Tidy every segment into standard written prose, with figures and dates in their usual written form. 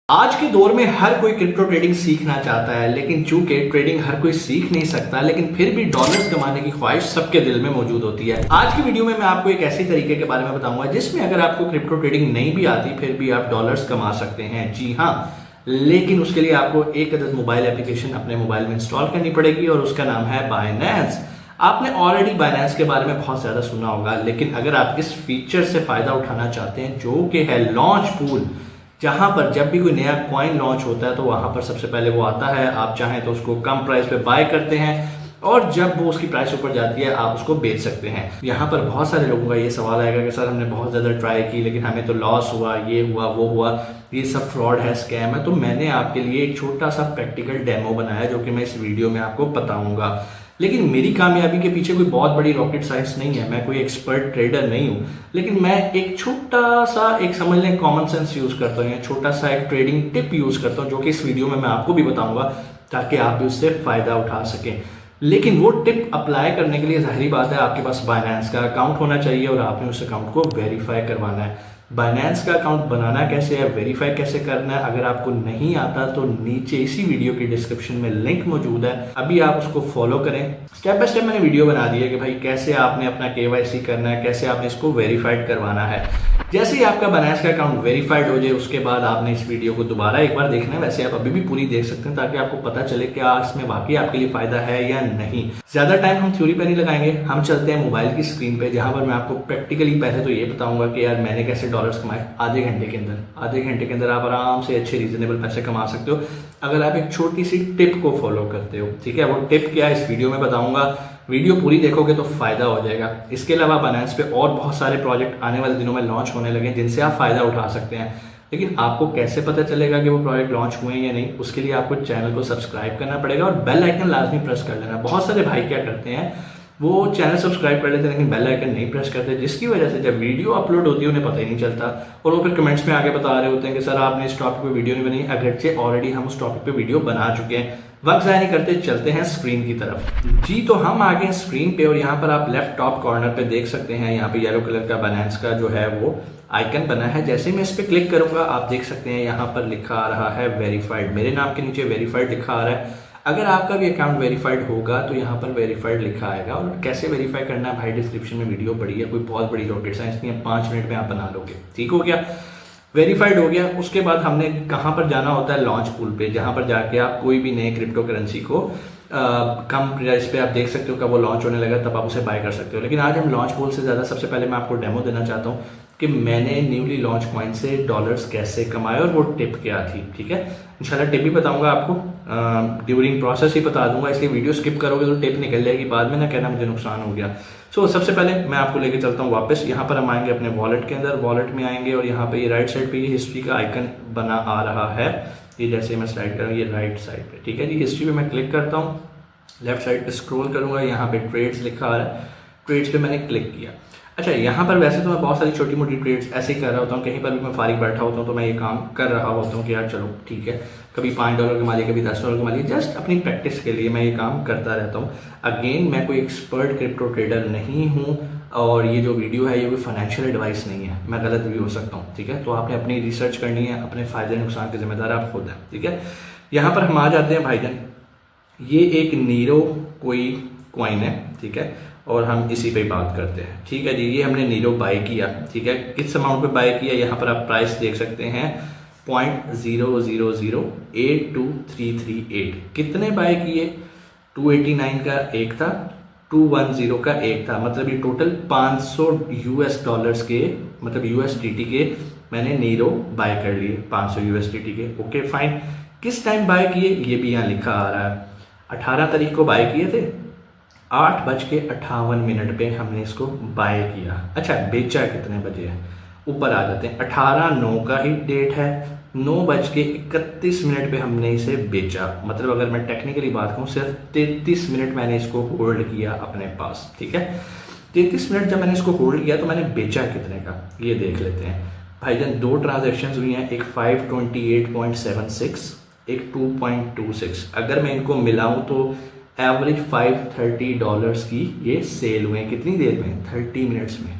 आज के दौर में हर कोई क्रिप्टो ट्रेडिंग सीखना चाहता है, लेकिन चूंकि ट्रेडिंग हर कोई सीख नहीं सकता, लेकिन फिर भी डॉलर्स कमाने की ख्वाहिश सबके दिल में मौजूद होती है। आज की वीडियो में मैं आपको एक ऐसी तरीके के बारे में बताऊंगा जिसमें अगर आपको क्रिप्टो ट्रेडिंग नहीं भी आती फिर भी आप डॉलर्स कमा सकते हैं। जी हाँ, लेकिन उसके लिए आपको एक अदद मोबाइल एप्लीकेशन अपने मोबाइल में इंस्टॉल करनी पड़ेगी और उसका नाम है बाइनेंस। आपने ऑलरेडी बाइनेंस के बारे में बहुत ज्यादा सुना होगा, लेकिन अगर आप इस फीचर से फायदा उठाना चाहते हैं जो कि है लॉन्च पूल, जहां पर जब भी कोई नया कॉइन लॉन्च होता है तो वहां पर सबसे पहले वो आता है, आप चाहें तो उसको कम प्राइस पे बाय करते हैं और जब वो उसकी प्राइस ऊपर जाती है आप उसको बेच सकते हैं। यहाँ पर बहुत सारे लोगों का ये सवाल आएगा कि सर हमने बहुत ज़्यादा ट्राई की लेकिन हमें तो लॉस हुआ, ये हुआ वो हुआ, ये सब फ्रॉड है, स्कैम है। तो मैंने आपके लिए एक छोटा सा प्रैक्टिकल डेमो बनाया जो कि मैं इस वीडियो में आपको बताऊंगा। लेकिन मेरी कामयाबी के पीछे कोई बहुत बड़ी रॉकेट साइंस नहीं है, मैं कोई एक्सपर्ट ट्रेडर नहीं हूँ, लेकिन मैं एक छोटा सा एक समझ लें कॉमन सेंस यूज करता हूँ, छोटा सा एक ट्रेडिंग टिप यूज करता हूँ जो कि इस वीडियो में मैं आपको भी बताऊंगा ताकि आप भी उससे फायदा उठा सकें। लेकिन वो टिप अप्लाई करने के लिए जाहिर बात है आपके पास बाइनेंस का अकाउंट होना चाहिए और आपने उस अकाउंट को वेरीफाई करवाना है। बाइनेंस का अकाउंट बनाना कैसे है, वेरीफाई कैसे करना है, अगर आपको नहीं आता तो नीचे इसी वीडियो के डिस्क्रिप्शन में लिंक मौजूद है, अभी आप उसको फॉलो करें। स्टेप बाय स्टेप मैंने वीडियो बना दी है कि भाई कैसे आपने अपना केवाईसी करना है, कैसे आपने इसको वेरीफाइड करवाना है। जैसे ही आपका बाइनेंस का अकाउंट वेरीफाइड हो जाए उसके बाद आपने इस वीडियो को दोबारा एक बार देखना है। वैसे आप अभी भी पूरी देख सकते हैं ताकि आपको पता चले कि इसमें वाकई आपके लिए फायदा है या नहीं। ज्यादा टाइम हम थ्योरी पे नहीं लगाएंगे, हम चलते हैं मोबाइल की स्क्रीन पे जहां पर मैं आपको प्रैक्टिकली पहले तो ये बताऊंगा कि यार मैंने कैसे डॉलर्स कमाए। आधे घंटे के अंदर आप आराम से अच्छे रीजनेबल पैसे कमा सकते हो अगर आप एक छोटी सी टिप को फॉलो करते हो। ठीक है, वो टिप क्या है इस वीडियो में बताऊंगा, वीडियो पूरी देखोगे तो फायदा हो जाएगा। इसके अलावा बाइनेंस पे और बहुत सारे प्रोजेक्ट आने वाले दिनों में लॉन्च होने लगे जिनसे आप फायदा उठा सकते हैं, लेकिन आपको कैसे पता चलेगा कि वो प्रोजेक्ट लॉन्च हुए हैं या नहीं, उसके लिए आपको चैनल को सब्सक्राइब करना पड़ेगा और बेल आइकन लाजमी प्रेस कर लेना। बहुत सारे भाई क्या करते हैं, वो चैनल सब्सक्राइब कर लेते हैं लेकिन बेल आइकन नहीं प्रेस करते, जिसकी वजह से जब वीडियो अपलोड होती है उन्हें पता ही नहीं चलता और वो फिर कमेंट्स में आगे बता रहे होते हैं कि सर आपने इस टॉपिक पे वीडियो नहीं बनाई, अगरचे ऑलरेडी हम उस टॉपिक पे वीडियो बना चुके हैं। वक्त ज़ाया नहीं करते, चलते हैं स्क्रीन की तरफ। जी तो हम आ गए स्क्रीन पे और यहाँ पर आप लेफ्ट टॉप कॉर्नर पे देख सकते हैं, यहाँ पे येलो कलर का बाइनेंस का जो है वो आइकन बना है। जैसे मैं इस पे क्लिक करूंगा आप देख सकते हैं यहाँ पर लिखा आ रहा है वेरीफाइड, मेरे नाम के नीचे वेरीफाइड लिखा आ रहा है। अगर आपका भी अकाउंट वेरीफाइड होगा तो यहाँ पर वेरीफाइड लिखा आएगा और कैसे वेरीफाई करना है भाई डिस्क्रिप्शन में वीडियो पड़ी है, कोई बहुत बड़ी रॉकेट साइंस नहीं है, 5 मिनट में आप बना लोगे। ठीक हो गया, वेरीफाइड हो गया। उसके बाद हमने कहाँ पर जाना होता है, लॉन्च पूल पे, जहां पर जाके आप कोई भी नए क्रिप्टो करेंसी को कम प्राइस पे आप देख सकते हो, कब वो लॉन्च होने लगा तब आप उसे बाय कर सकते हो। लेकिन आज हम लॉन्च पूल से ज़्यादा सबसे पहले मैं आपको डेमो देना चाहता हूँ कि मैंने न्यूली लॉन्च कॉइन से डॉलर्स कैसे कमाए और वो टिप क्या थी। ठीक है, इंशाल्लाह टिप भी बताऊंगा आपको, ड्यूरिंग प्रोसेस ही बता दूंगा, इसलिए वीडियो स्किप करोगे तो टिप निकल जाएगी, बाद में ना कहना मुझे नुकसान हो गया। सबसे पहले मैं आपको लेके चलता हूँ वापस, यहाँ पर हम आएंगे अपने वॉलेट के अंदर, वॉलेट में आएंगे और यहाँ पे ये राइट साइड पे ये हिस्ट्री का आइकन बना आ रहा है, ये जैसे मैं स्लाइड कर रहा हूँ ये राइट साइड पे। ठीक है जी, हिस्ट्री पे मैं क्लिक करता हूँ, लेफ्ट साइड पे स्क्रॉल करूंगा, यहाँ पे ट्रेड्स लिखा आ रहा है, ट्रेड्स पे मैंने क्लिक किया। अच्छा, यहाँ पर वैसे तो मैं बहुत सारी छोटी मोटी ट्रेड्स ऐसे ही कर रहा होता हूँ, कहीं पर भी मैं फारिग बैठा होता हूँ तो मैं ये काम कर रहा होता हूँ कि यार चलो ठीक है, कभी $5 कमा लिया, कभी $10 कमा लिया, जस्ट अपनी प्रैक्टिस के लिए मैं ये काम करता रहता हूँ। अगेन मैं कोई एक्सपर्ट क्रिप्टो ट्रेडर नहीं हूँ और ये जो वीडियो है ये कोई फाइनेंशियल एडवाइस नहीं है, मैं गलत भी हो सकता हूँ। ठीक है, तो आपने अपनी रिसर्च करनी है, अपने फायदे नुकसान के जिम्मेदार आप खुद हैं। ठीक है, यहाँ पर हम आ जाते हैं भाईजान, ये एक नीरो कोई कॉइन है। ठीक है, और हम इसी पे बात करते हैं। ठीक है जी, ये हमने नीरो बाय किया। ठीक है, किस अमाउंट पे बाय किया, यहाँ पर आप प्राइस देख सकते हैं 0.00082338। कितने बाय किए, 289 का एक था, 210 का एक था, मतलब ये टोटल $500 के, मतलब USDT के मैंने नीरो बाय कर लिए, 500 USDT के। ओके फाइन, किस टाइम बाय किए ये भी यहाँ लिखा आ रहा है, 18 तारीख को बाय किए थे, 8:58 पे हमने इसको बाय किया। अच्छा, बेचा कितने बजे है, ऊपर आ जाते हैं, 18/9 का ही डेट है, 9:31 पे हमने इसे बेचा। मतलब अगर मैं टेक्निकली बात करूँ सिर्फ 33 मिनट मैंने इसको होल्ड किया अपने पास। ठीक है, 33 मिनट जब मैंने इसको होल्ड किया तो मैंने बेचा कितने का ये देख लेते हैं भाईजान। 2 ट्रांजेक्शन हुई हैं, एक 528.76, एक 2.26। अगर मैं इनको मिलाऊं तो एवरेज $530 की ये सेल हुए। कितनी देर में, 30 मिनट्स में।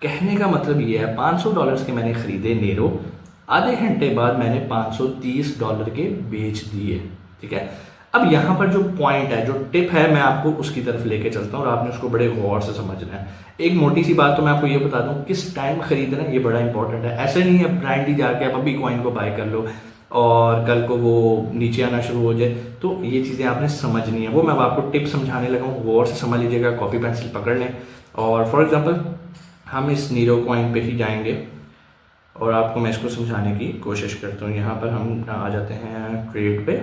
कहने का मतलब ये है $500 के मैंने खरीदे नेरो, आधे घंटे बाद मैंने $530 के बेच दिए। ठीक है, अब यहाँ पर जो पॉइंट है, जो टिप है, मैं आपको उसकी तरफ लेके चलता हूँ और आपने उसको बड़े गौर से समझना है। एक मोटी सी बात तो मैं आपको ये बता दूँ, किस टाइम खरीदना है ये बड़ा इंपॉर्टेंट है। ऐसे नहीं है ब्लाइंडली जाके आप अभी कॉइन को बाय कर लो और कल को वो नीचे आना शुरू हो जाए, तो ये चीज़ें आपने समझनी है। वो मैं आपको टिप समझाने लगा हूँ, गौर से समझ लीजिएगा, कॉपी पेंसिल पकड़ लें। और फॉर एग्जांपल हम इस नीरो कॉइन पे ही जाएंगे और आपको मैं इसको समझाने की कोशिश करता हूँ। यहाँ पर हम आ जाते हैं ट्रेड पे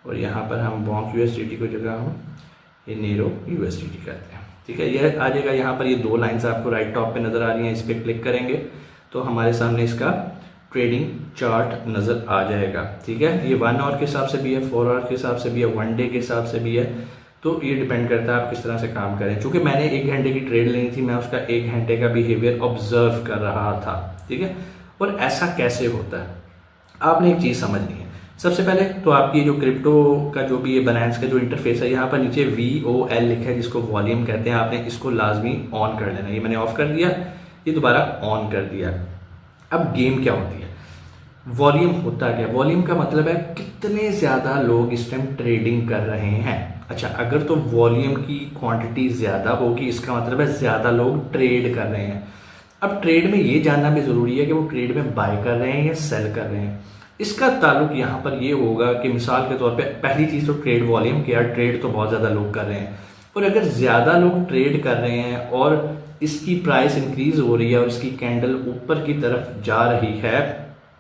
और यहाँ पर हम बॉन्क USDT को जगह हम ये नीरो USDT करते हैं। ठीक है, यह आ जाएगा। यहाँ पर ये दो लाइंस आपको राइट टॉप पे नज़र आ रही हैं, इस पर क्लिक करेंगे तो हमारे सामने इसका ट्रेडिंग चार्ट नज़र आ जाएगा। ठीक है, ये 1 आवर के हिसाब से भी है, 4 आवर के हिसाब से भी है, 1 डे के हिसाब से भी है। तो ये डिपेंड करता है आप किस तरह से काम करें। चूँकि मैंने 1 घंटे की ट्रेड लेनी थी, मैं उसका 1 घंटे का बिहेवियर ऑब्जर्व कर रहा था। ठीक है, और ऐसा कैसे होता है आपने एक चीज़ समझनी है। सबसे पहले तो आपकी जो क्रिप्टो का जो भी ये बनायंस का जो इंटरफेस है, यहाँ पर नीचे VOL लिखा है जिसको वॉल्यूम कहते हैं, आपने इसको लाजमी ऑन कर लेना। ये मैंने ऑफ कर दिया, ये दोबारा ऑन कर दिया। अब गेम क्या होती है, वॉल्यूम होता क्या? वॉल्यूम का मतलब है कितने ज़्यादा लोग इस टाइम ट्रेडिंग कर रहे हैं। अच्छा, अगर तो वॉल्यूम की क्वांटिटी ज़्यादा होगी इसका मतलब है ज़्यादा लोग ट्रेड कर रहे हैं। अब ट्रेड में ये जानना भी ज़रूरी है कि वो ट्रेड में बाय कर रहे हैं या सेल कर रहे हैं। इसका ताल्लुक यहाँ पर ये होगा कि मिसाल के तौर पे पहली चीज़ तो ट्रेड वॉल्यूम क्या, ट्रेड तो बहुत ज़्यादा लोग कर रहे हैं, और अगर ज़्यादा लोग ट्रेड कर रहे हैं और इसकी प्राइस इंक्रीज हो रही है और इसकी कैंडल ऊपर की तरफ जा रही है,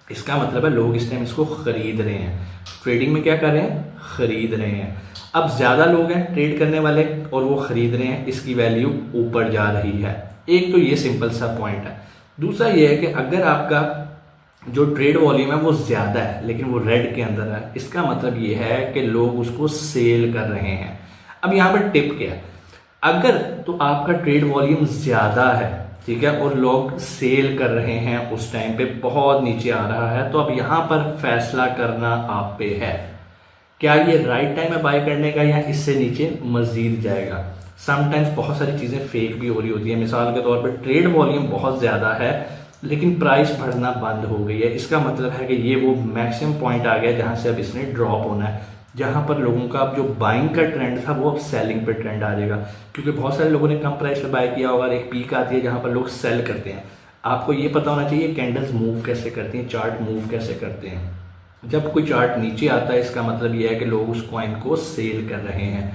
इसका मतलब है लोग इस टाइम इसको खरीद रहे हैं। ट्रेडिंग में क्या कर रहे हैं, खरीद रहे हैं। अब ज़्यादा लोग हैं ट्रेड करने वाले और वो खरीद रहे हैं, इसकी वैल्यू ऊपर जा रही है। एक तो ये सिंपल सा पॉइंट है। दूसरा ये है कि अगर आपका जो ट्रेड वॉल्यूम है वो ज़्यादा है लेकिन वो रेड के अंदर है, इसका मतलब ये है कि लोग उसको सेल कर रहे हैं। अब यहाँ पर टिप क्या है, अगर तो आपका ट्रेड वॉल्यूम ज़्यादा है, ठीक है, और लोग सेल कर रहे हैं, उस टाइम पे बहुत नीचे आ रहा है, तो अब यहाँ पर फैसला करना आप पे है, क्या ये राइट टाइम है बाय करने का या इससे नीचे मजीद जाएगा। समटाइम्स बहुत सारी चीज़ें फेक भी हो रही होती है। मिसाल के तौर पर ट्रेड वॉल्यूम बहुत ज़्यादा है लेकिन प्राइस बढ़ना बंद हो गई है, इसका मतलब है कि ये वो मैक्सिमम पॉइंट आ गया जहाँ से अब इसने ड्रॉप होना है, जहाँ पर लोगों का अब जो बाइंग का ट्रेंड था वो अब सेलिंग पे ट्रेंड आ जाएगा, क्योंकि बहुत सारे लोगों ने कम प्राइस पे बाय किया होगा और एक पीक आती है जहाँ पर लोग सेल करते हैं। आपको ये पता होना चाहिए कैंडल्स मूव कैसे करती हैं, चार्ट मूव कैसे करते हैं। जब कोई चार्ट नीचे आता है इसका मतलब ये है कि लोग उस कॉइन को सेल कर रहे हैं,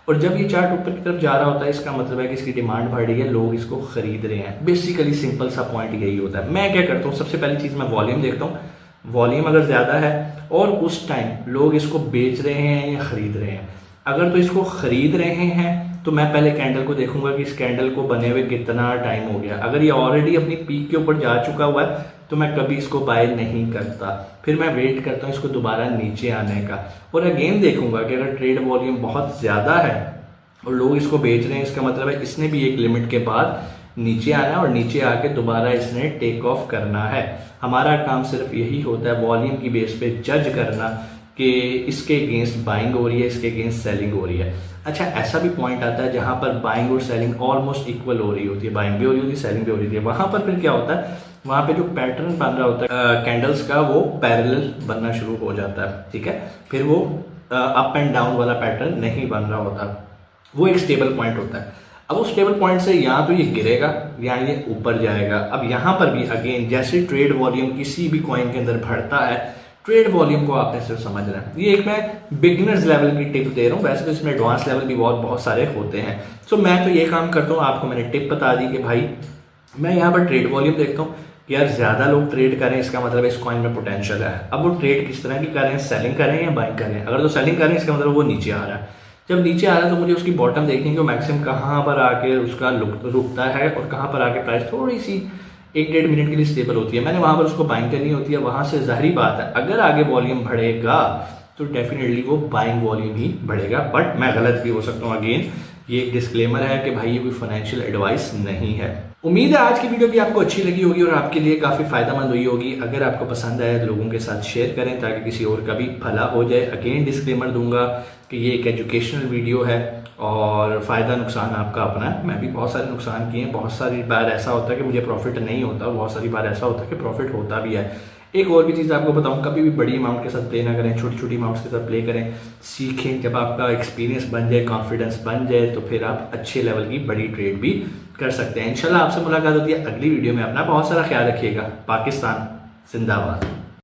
और जब ये चार्ट ऊपर की तरफ जा रहा होता है इसका मतलब है कि इसकी डिमांड बढ़ रही है, लोग इसको खरीद रहे हैं। बेसिकली सिंपल सा पॉइंट यही होता है। मैं क्या करता हूँ, सबसे पहली चीज़ मैं वॉल्यूम देखता हूँ। वॉल्यूम अगर ज़्यादा है और उस टाइम लोग इसको बेच रहे हैं या खरीद रहे हैं, अगर तो इसको खरीद रहे हैं तो मैं पहले कैंडल को देखूंगा कि इस कैंडल को बने हुए कितना टाइम हो गया। अगर ये ऑलरेडी अपनी पीक के ऊपर जा चुका हुआ है तो मैं कभी इसको बाय नहीं करता, फिर मैं वेट करता हूँ इसको दोबारा नीचे आने का, और अगेन देखूंगा कि अगर ट्रेड वॉल्यूम बहुत ज़्यादा है और लोग इसको बेच रहे हैं, इसका मतलब है इसने भी एक लिमिट के बाद नीचे आना है और नीचे आके दोबारा इसने टेक ऑफ करना है। हमारा काम सिर्फ यही होता है वॉल्यूम की बेस पे जज करना कि इसके अगेंस्ट बाइंग हो रही है, इसके अगेंस्ट सेलिंग हो रही है। अच्छा, ऐसा भी पॉइंट आता है जहां पर बाइंग और सेलिंग ऑलमोस्ट इक्वल हो रही होती है, बाइंग भी हो रही होती है, सेलिंग भी हो रही होती है। वहां पर फिर क्या होता है, वहां पे जो पैटर्न बन रहा होता है कैंडल्स का, वो पैरेलल बनना शुरू हो जाता है। ठीक है, फिर वो अप एंड डाउन वाला पैटर्न नहीं बन रहा होता, वो एक स्टेबल पॉइंट होता है। अब उस स्टेबल पॉइंट से या तो ये गिरेगा या ये ऊपर जाएगा। अब यहाँ पर भी अगेन जैसे ट्रेड वॉल्यूम किसी भी कॉइन के अंदर बढ़ता है, ट्रेड वॉल्यूम को आपने सिर्फ समझना है। ये एक मैं बिगिनर्स लेवल की टिप दे रहा हूँ, वैसे तो इसमें एडवांस लेवल भी बहुत सारे होते हैं। सो मैं तो ये काम करता हूँ, आपको मैंने टिप बता दी कि भाई मैं यहाँ पर ट्रेड वॉल्यूम देखता हूँ कि यार ज़्यादा लोग ट्रेड करें, इसका मतलब इस कॉइन में पोटेंशियल है। अब वो ट्रेड किस तरह की कर रहे हैं, सेलिंग कर रहे हैं या बाइंग कर रहे हैं। अगर तो सेलिंग कर रहे हैं इसका मतलब वो नीचे आ रहा है। जब नीचे आ रहा है तो मुझे उसकी बॉटम देखनी है कि मैक्सिमम कहाँ पर आके उसका रुकता है और कहाँ पर आके प्राइस थोड़ी सी 1-1.5 मिनट के लिए स्टेबल होती है। मैंने वहाँ पर उसको बाइंग करनी होती है। वहाँ से जाहिर बात है अगर आगे वॉल्यूम बढ़ेगा तो डेफिनेटली वो बाइंग वॉल्यूम ही बढ़ेगा, बट मैं गलत भी हो सकता हूँ। अगेन ये एक डिस्क्लेमर है कि भाई ये कोई फाइनेंशियल एडवाइस नहीं है। उम्मीद है आज की वीडियो भी आपको अच्छी लगी होगी और आपके लिए काफ़ी फायदेमंद हुई होगी। अगर आपको पसंद आया तो लोगों के साथ शेयर करें ताकि किसी और का भी भला हो जाए। अगेन डिस्क्लेमर दूंगा कि ये एक एजुकेशनल वीडियो है और फ़ायदा नुकसान आपका अपना है। मैं भी बहुत सारे नुकसान किए हैं, बहुत सारी बार ऐसा होता है कि मुझे प्रॉफिट नहीं होता, बहुत सारी बार ऐसा होता है कि प्रॉफिट होता भी है। एक और भी चीज़ आपको बताऊं, कभी भी बड़ी अमाउंट के साथ प्ले ना करें, छोटी छोटी अमाउंट्स के साथ प्ले करें, सीखें। जब आपका एक्सपीरियंस बन जाए, कॉन्फिडेंस बन जाए, तो फिर आप अच्छे लेवल की बड़ी ट्रेड भी कर सकते हैं। इंशाल्लाह आपसे मुलाकात होती है अगली वीडियो में। अपना बहुत सारा ख्याल रखिएगा। पाकिस्तान जिंदाबाद।